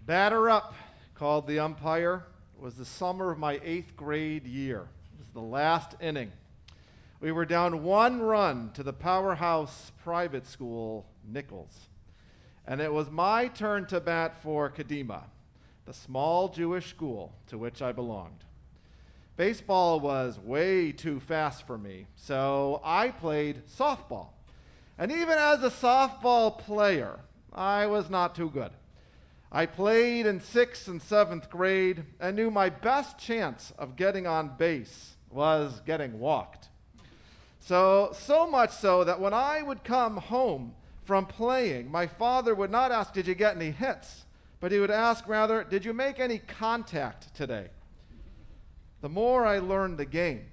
Batter up, called the umpire. It was the summer of my 8th grade year. It was the last inning. We were down 1 run to the powerhouse private school, Nichols. And it was my turn to bat for Kadima, the small Jewish school to which I belonged. Baseball was way too fast for me, so I played softball. And even as a softball player, I was not too good. I played in 6th and 7th grade and knew my best chance of getting on base was getting walked. So much so that when I would come home from playing, my father would not ask, "Did you get any hits?" But he would ask rather, "Did you make any contact today?" The more I learned the game,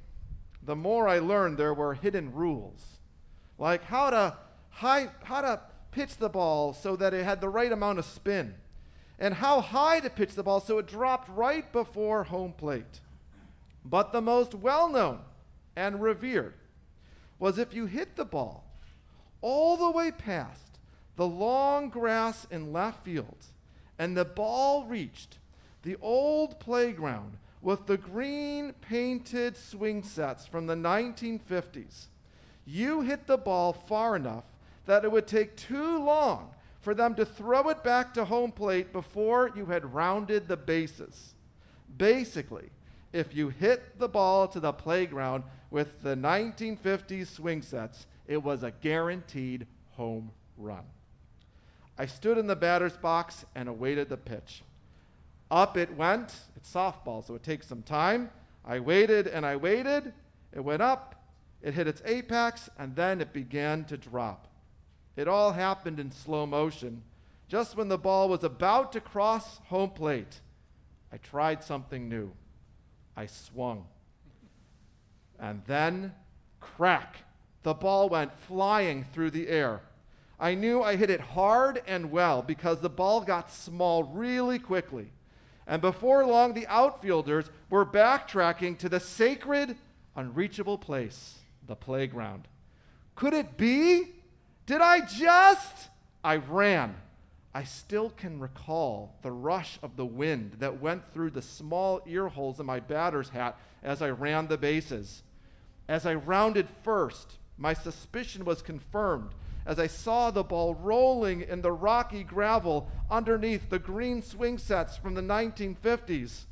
the more I learned there were hidden rules, like how to pitch the ball so that it had the right amount of spin, and how high to pitch the ball so it dropped right before home plate. But the most well-known and revered was if you hit the ball all the way past the long grass in left field and the ball reached the old playground with the green painted swing sets from the 1950s, you hit the ball far enough that it would take too long for them to throw it back to home plate before you had rounded the bases. Basically, if you hit the ball to the playground with the 1950s swing sets, it was a guaranteed home run. I stood in the batter's box and awaited the pitch. Up it went. It's softball, so it takes some time. I waited and I waited. It went up, it hit its apex, and then it began to drop. It all happened in slow motion. Just when the ball was about to cross home plate, I tried something new. I swung. And then, crack, the ball went flying through the air. I knew I hit it hard and well because the ball got small really quickly. And before long, the outfielders were backtracking to the sacred, unreachable place, the playground. Could it be? Did I just? I ran. I still can recall the rush of the wind that went through the small ear holes in my batter's hat as I ran the bases. As I rounded first, my suspicion was confirmed as I saw the ball rolling in the rocky gravel underneath the green swing sets from the 1950s.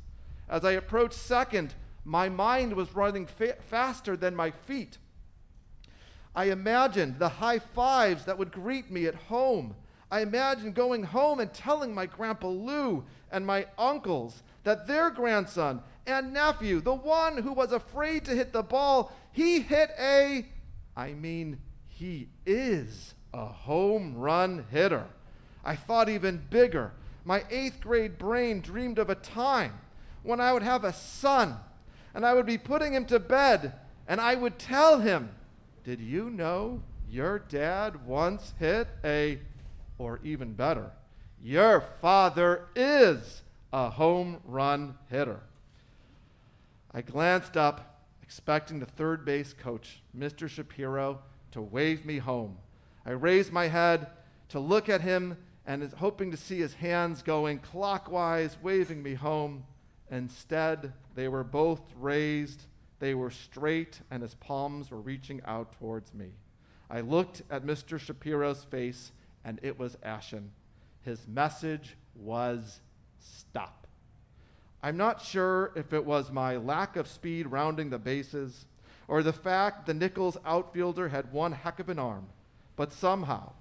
As I approached second, my mind was running faster than my feet. I imagined the high fives that would greet me at home. I imagined going home and telling my Grandpa Lou and my uncles that their grandson and nephew, the one who was afraid to hit the ball, he is a home run hitter. I thought even bigger. My 8th grade brain dreamed of a time when I would have a son and I would be putting him to bed and I would tell him, "Did you know your dad once hit or even better, your father is a home run hitter." I glanced up, expecting the third base coach, Mr. Shapiro, to wave me home. I raised my head to look at him and is hoping to see his hands going clockwise, waving me home. Instead, they were both raised. They were straight, and his palms were reaching out towards me. I looked at Mr. Shapiro's face, and it was ashen. His message was stop. I'm not sure if it was my lack of speed rounding the bases or the fact the Nichols outfielder had one heck of an arm, but somehow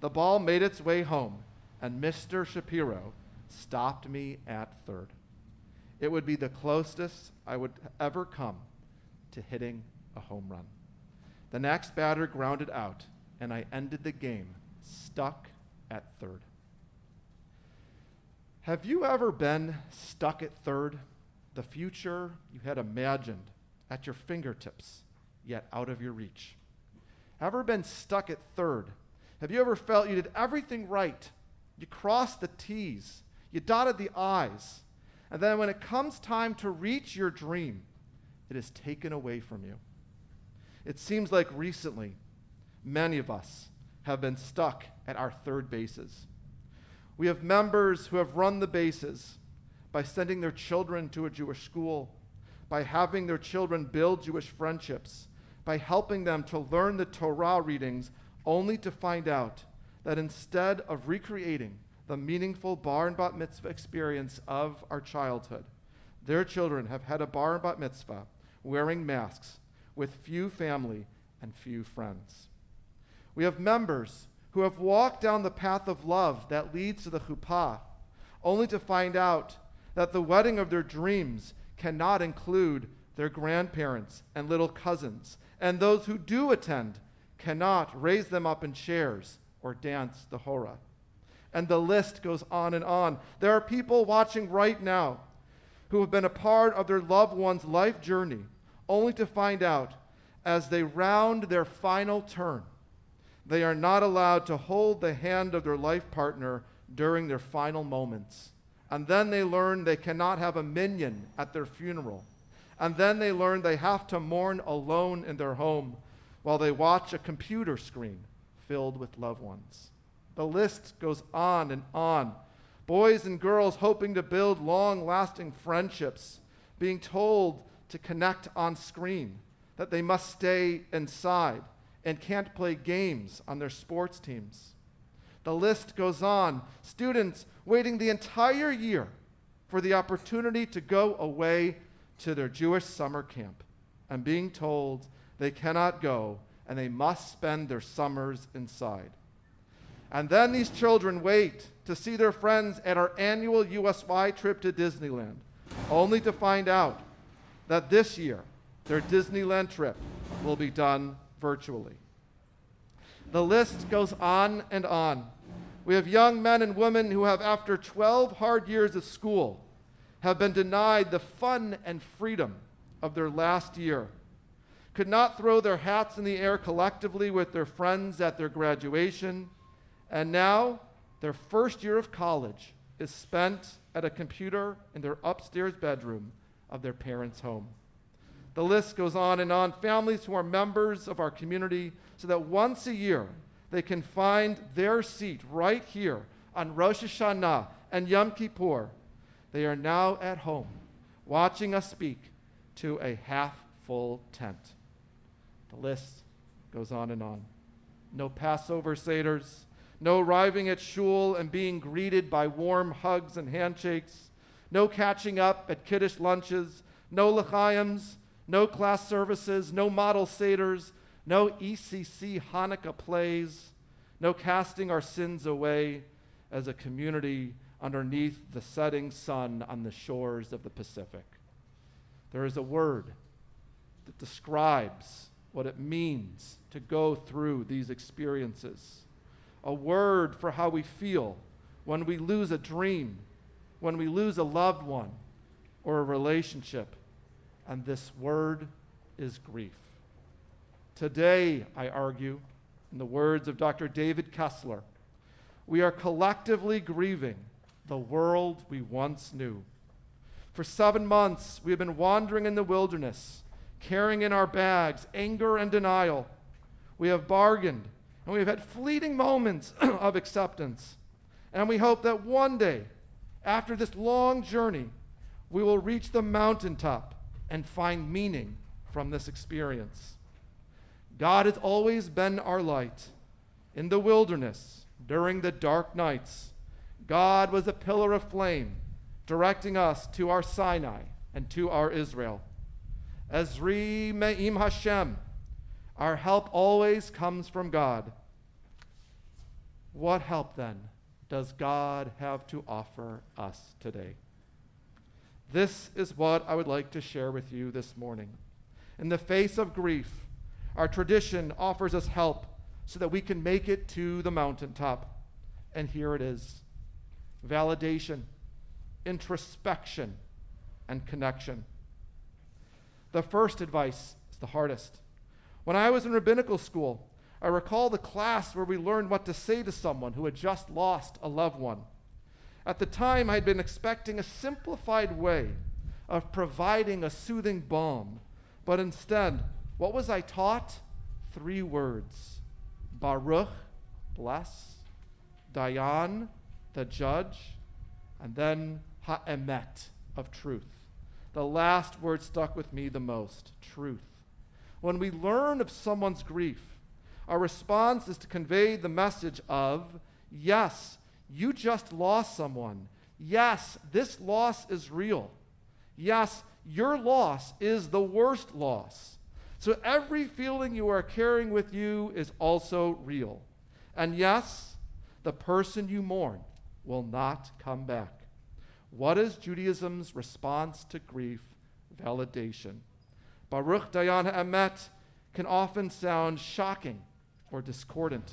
the ball made its way home, and Mr. Shapiro stopped me at third. It would be the closest I would ever come to hitting a home run. The next batter grounded out, and I ended the game stuck at third. Have you ever been stuck at third? The future you had imagined at your fingertips, yet out of your reach. Ever been stuck at third? Have you ever felt you did everything right? You crossed the T's, you dotted the I's, and then when it comes time to reach your dream, it is taken away from you. It seems like recently, many of us have been stuck at our third bases. We have members who have run the bases by sending their children to a Jewish school, by having their children build Jewish friendships, by helping them to learn the Torah readings, only to find out that instead of recreating the meaningful bar and bat mitzvah experience of our childhood, their children have had a bar and bat mitzvah wearing masks with few family and few friends. We have members who have walked down the path of love that leads to the chuppah, only to find out that the wedding of their dreams cannot include their grandparents and little cousins, and those who do attend cannot raise them up in chairs or dance the hora. And the list goes on and on. There are people watching right now who have been a part of their loved one's life journey, only to find out as they round their final turn, they are not allowed to hold the hand of their life partner during their final moments. And then they learn they cannot have a minyan at their funeral. And then they learn they have to mourn alone in their home while they watch a computer screen filled with loved ones. The list goes on and on. Boys and girls hoping to build long-lasting friendships, being told to connect on screen, that they must stay inside and can't play games on their sports teams. The list goes on. Students waiting the entire year for the opportunity to go away to their Jewish summer camp and being told they cannot go and they must spend their summers inside. And then these children wait to see their friends at our annual USY trip to Disneyland, only to find out that this year their Disneyland trip will be done virtually. The list goes on and on. We have young men and women who have, after 12 hard years of school, have been denied the fun and freedom of their last year, could not throw their hats in the air collectively with their friends at their graduation, and now their first year of college is spent at a computer in their upstairs bedroom of their parents' home. The list goes on and on. Families who are members of our community so that once a year they can find their seat right here on Rosh Hashanah and Yom Kippur. They are now at home watching us speak to a half-full tent. The list goes on and on. No Passover seders, no arriving at shul and being greeted by warm hugs and handshakes, no catching up at kiddush lunches, no l'chaims, no class services, no model seders, no ECC Hanukkah plays, no casting our sins away as a community underneath the setting sun on the shores of the Pacific. There is a word that describes what it means to go through these experiences. A word for how we feel when we lose a dream, when we lose a loved one or a relationship. And this word is grief. Today, I argue, in the words of Dr. David Kessler, we are collectively grieving the world we once knew. For 7 months, we have been wandering in the wilderness, carrying in our bags anger and denial. We have bargained, and we have had fleeting moments of acceptance. And we hope that one day, after this long journey, we will reach the mountaintop and find meaning from this experience. God has always been our light. In the wilderness, during the dark nights, God was a pillar of flame, directing us to our Sinai and to our Israel. Ezri me'im Hashem, our help always comes from God. What help, then, does God have to offer us today? This is what I would like to share with you this morning. In the face of grief, our tradition offers us help so that we can make it to the mountaintop. And here it is: validation, introspection, and connection. The first advice is the hardest. When I was in rabbinical school, I recall the class where we learned what to say to someone who had just lost a loved one. At the time, I had been expecting a simplified way of providing a soothing balm, but instead, what was I taught? 3 words: Baruch, bless; Dayan, the judge, and then ha'emet, of truth. The last word stuck with me the most, truth. When we learn of someone's grief, our response is to convey the message of, yes, you just lost someone. Yes, this loss is real. Yes, your loss is the worst loss. So every feeling you are carrying with you is also real. And yes, the person you mourn will not come back. What is Judaism's response to grief? Validation. Baruch Dayan Ha'emet can often sound shocking or discordant.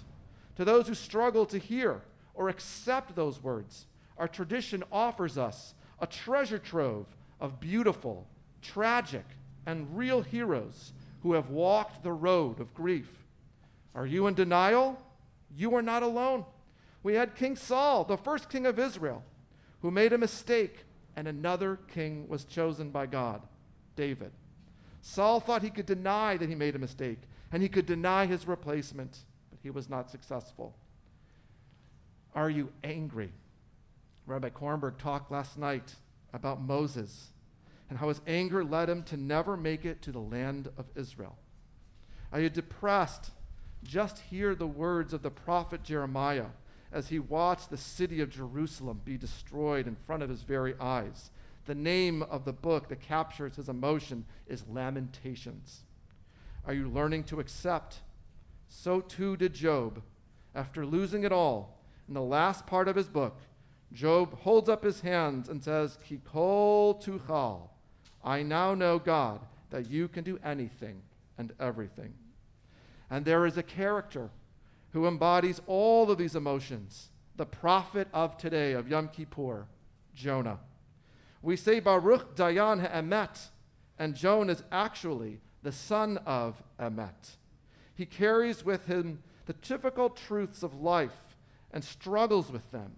To those who struggle to hear or accept those words, our tradition offers us a treasure trove of beautiful, tragic, and real heroes who have walked the road of grief. Are you in denial? You are not alone. We had King Saul, the first king of Israel, who made a mistake, and another king was chosen by God, David. Saul thought he could deny that he made a mistake, and he could deny his replacement, but he was not successful. Are you angry? Rabbi Kornberg talked last night about Moses and how his anger led him to never make it to the land of Israel. Are you depressed? Just hear the words of the prophet Jeremiah as he watched the city of Jerusalem be destroyed in front of his very eyes. The name of the book that captures his emotion is Lamentations. Are you learning to accept? So too did Job. After losing it all, in the last part of his book, Job holds up his hands and says, Ki kol tuchal, I now know, God, that you can do anything and everything. And there is a character who embodies all of these emotions, the prophet of today, of Yom Kippur, Jonah. We say Baruch Dayan Ha'emet, and Jonah is actually the son of Emet. He carries with him the typical truths of life and struggles with them.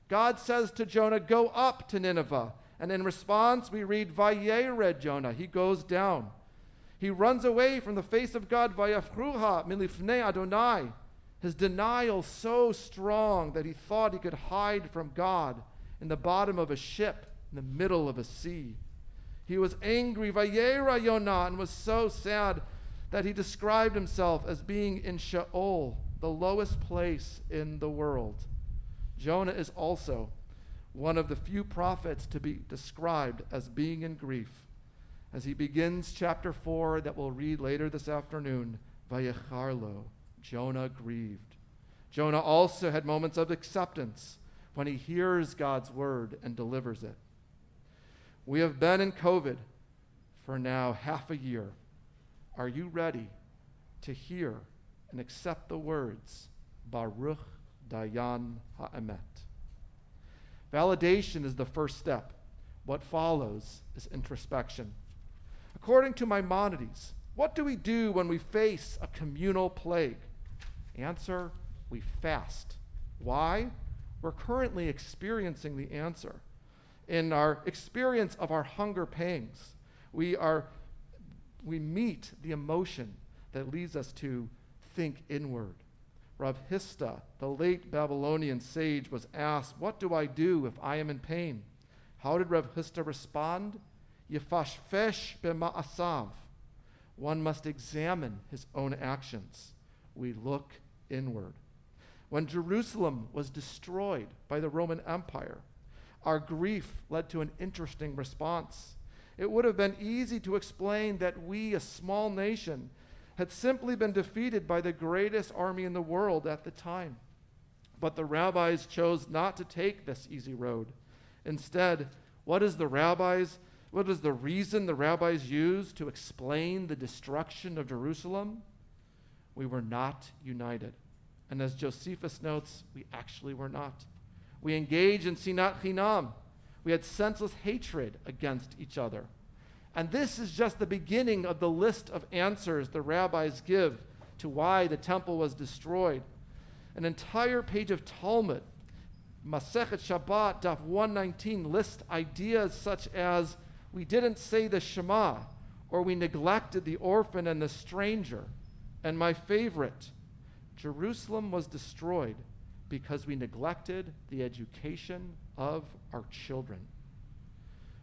God says to Jonah, go up to Nineveh. And in response, we read, Vayered Jonah. He goes down. He runs away from the face of God, Vayafruha milifnei Adonai. His denial so strong that he thought he could hide from God in the bottom of a ship in the middle of a sea. He was angry, Vayera Yonah, and was so sad that he described himself as being in Sheol, the lowest place in the world. Jonah is also one of the few prophets to be described as being in grief. As he begins chapter 4 that we'll read later this afternoon, Vayecharlo, Jonah grieved. Jonah also had moments of acceptance when he hears God's word and delivers it. We have been in COVID for now half a year. Are you ready to hear and accept the words, Baruch Dayan Ha'emet? Validation is the first step. What follows is introspection. According to Maimonides, what do we do when we face a communal plague? Answer, we fast. Why? We're currently experiencing the answer. In our experience of our hunger pangs, we meet the emotion that leads us to think inward. Rav Hista, the late Babylonian sage, was asked, what do I do if I am in pain? How did Rav Hista respond? Yefashfesh b'ma'asav. One must examine his own actions. We look inward. When Jerusalem was destroyed by the Roman Empire, our grief led to an interesting response. It would have been easy to explain that we, a small nation, had simply been defeated by the greatest army in the world at the time. But the rabbis chose not to take this easy road. Instead, what is the reason the rabbis used to explain the destruction of Jerusalem? We were not united. And as Josephus notes, we actually were not. We engaged in sinat chinam. We had senseless hatred against each other. And this is just the beginning of the list of answers the rabbis give to why the temple was destroyed. An entire page of Talmud, Masechet Shabbat, Daf 119, lists ideas such as, we didn't say the Shema, or we neglected the orphan and the stranger. And my favorite, Jerusalem was destroyed because we neglected the education of our children.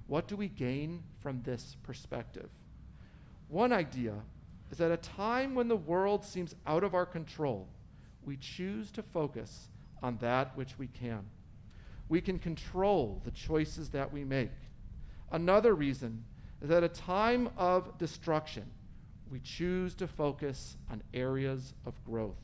What do we gain from this perspective? One idea is that at a time when the world seems out of our control, we choose to focus on that which we can. We can control the choices that we make. Another reason is that at a time of destruction, we choose to focus on areas of growth.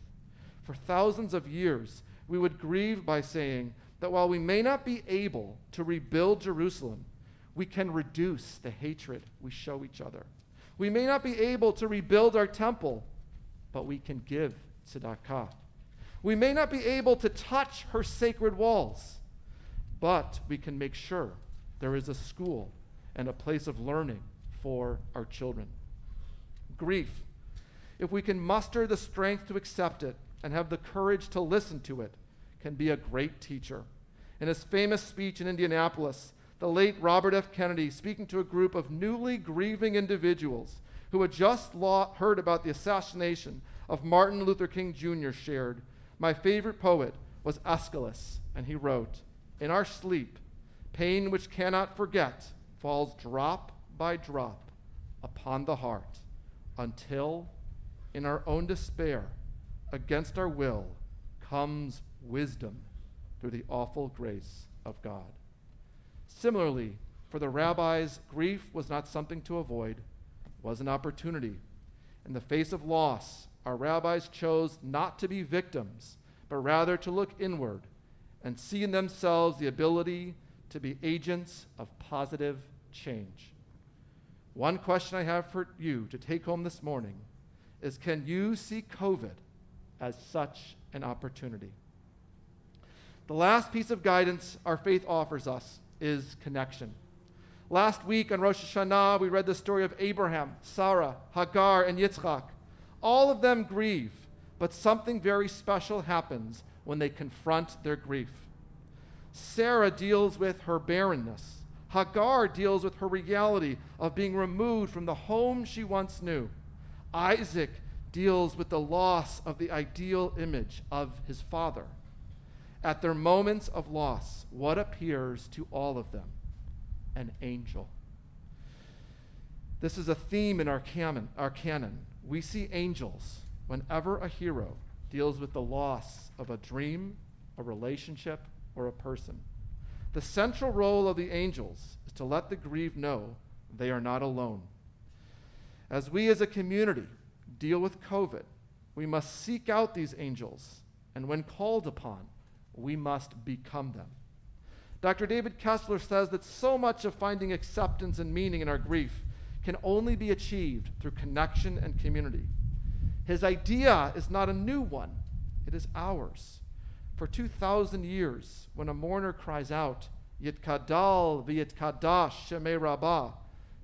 For thousands of years, we would grieve by saying that while we may not be able to rebuild Jerusalem, we can reduce the hatred we show each other. We may not be able to rebuild our temple, but we can give tzedakah. We may not be able to touch her sacred walls, but we can make sure there is a school and a place of learning for our children. Grief, if we can muster the strength to accept it and have the courage to listen to it, can be a great teacher. In his famous speech in Indianapolis, the late Robert F. Kennedy, speaking to a group of newly grieving individuals who had just heard about the assassination of Martin Luther King Jr., shared, "My favorite poet was Aeschylus," and he wrote, "In our sleep, pain which cannot forget falls drop by drop upon the heart, until, in our own despair, against our will, comes wisdom through the awful grace of God." Similarly, for the rabbis, grief was not something to avoid, it was an opportunity. In the face of loss, our rabbis chose not to be victims, but rather to look inward and see in themselves the ability to be agents of positive change. One question I have for you to take home this morning is, can you see COVID as such an opportunity? The last piece of guidance our faith offers us is connection. Last week on Rosh Hashanah, we read the story of Abraham, Sarah, Hagar, and Yitzchak. All of them grieve, but something very special happens when they confront their grief. Sarah deals with her barrenness. Hagar deals with her reality of being removed from the home she once knew. Isaac deals with the loss of the ideal image of his father. At their moments of loss, what appears to all of them? An angel. This is a theme in our canon. We see angels whenever a hero deals with the loss of a dream, a relationship, or a person. The central role of the angels is to let the grieved know they are not alone. As we as a community deal with COVID, we must seek out these angels, and when called upon, we must become them. Dr. David Kessler says that so much of finding acceptance and meaning in our grief can only be achieved through connection and community. His idea is not a new one, it is ours. For 2,000 years, when a mourner cries out, Yitkadal v'yitkadash Shemei Rabbah,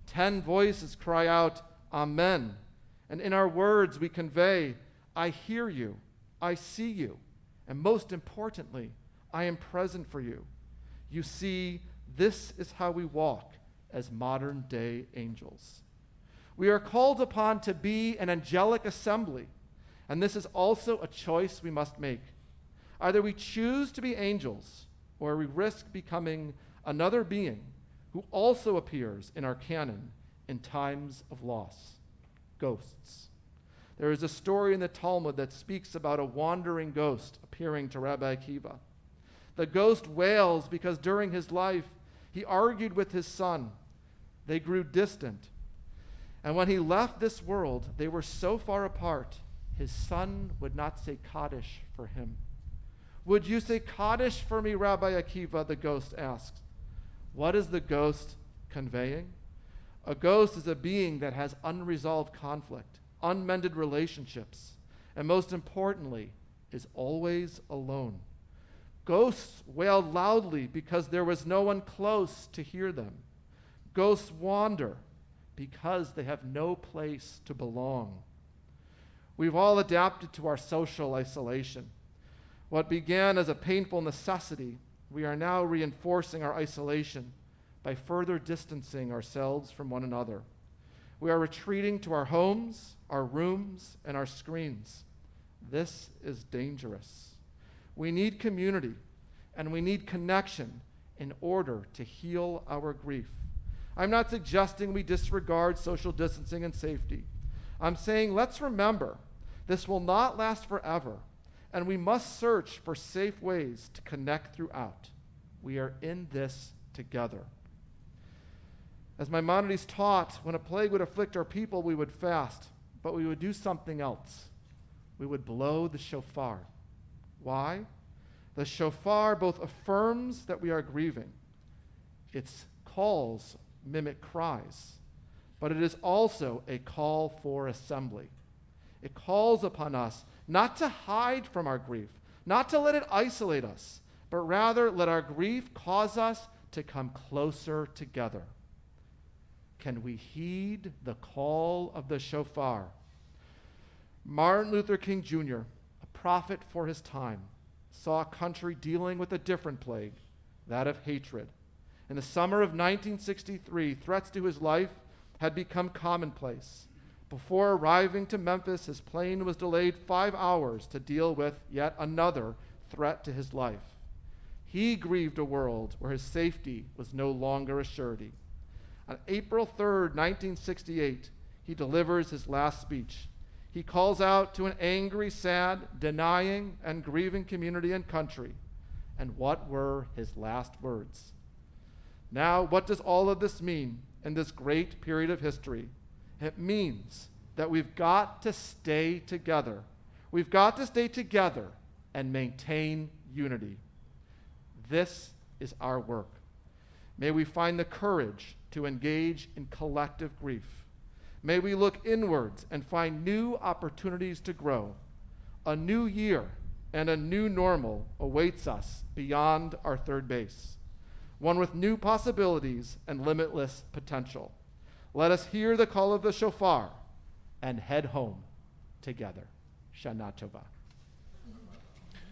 10 voices cry out, Amen. And in our words we convey, I hear you, I see you, and most importantly, I am present for you. You see, this is how we walk as modern-day angels. We are called upon to be an angelic assembly, and this is also a choice we must make. Either we choose to be angels, or we risk becoming another being who also appears in our canon in times of loss: ghosts. There is a story in the Talmud that speaks about a wandering ghost appearing to Rabbi Akiva. The ghost wails because during his life, he argued with his son. They grew distant. And when he left this world, they were so far apart, his son would not say Kaddish for him. Would you say Kaddish for me, Rabbi Akiva? The ghost asked. What is the ghost conveying? A ghost is a being that has unresolved conflict, unmended relationships, and most importantly, is always alone. Ghosts wailed loudly because there was no one close to hear them. Ghosts wander because they have no place to belong. We've all adapted to our social isolation. What began as a painful necessity, we are now reinforcing our isolation by further distancing ourselves from one another. We are retreating to our homes, our rooms, and our screens. This is dangerous. We need community, and we need connection in order to heal our grief. I'm not suggesting we disregard social distancing and safety. I'm saying let's remember this will not last forever, and we must search for safe ways to connect throughout. We are in this together. As Maimonides taught, when a plague would afflict our people, we would fast, but we would do something else. We would blow the shofar. Why? The shofar both affirms that we are grieving. Its calls mimic cries, but it is also a call for assembly. It calls upon us not to hide from our grief, not to let it isolate us, but rather let our grief cause us to come closer together. Can we heed the call of the shofar? Martin Luther King Jr., a prophet for his time, saw a country dealing with a different plague, that of hatred. In the summer of 1963, threats to his life had become commonplace. Before arriving to Memphis, his plane was delayed 5 hours to deal with yet another threat to his life. He grieved a world where his safety was no longer a surety. On April 3rd, 1968, he delivers his last speech. He calls out to an angry, sad, denying, and grieving community and country. And what were his last words? Now, what does all of this mean in this great period of history? It means that we've got to stay together. We've got to stay together and maintain unity. This is our work. May we find the courage to engage in collective grief. May we look inwards and find new opportunities to grow. A new year and a new normal awaits us beyond our third base, one with new possibilities and limitless potential. Let us hear the call of the shofar and head home together. Shana Tova.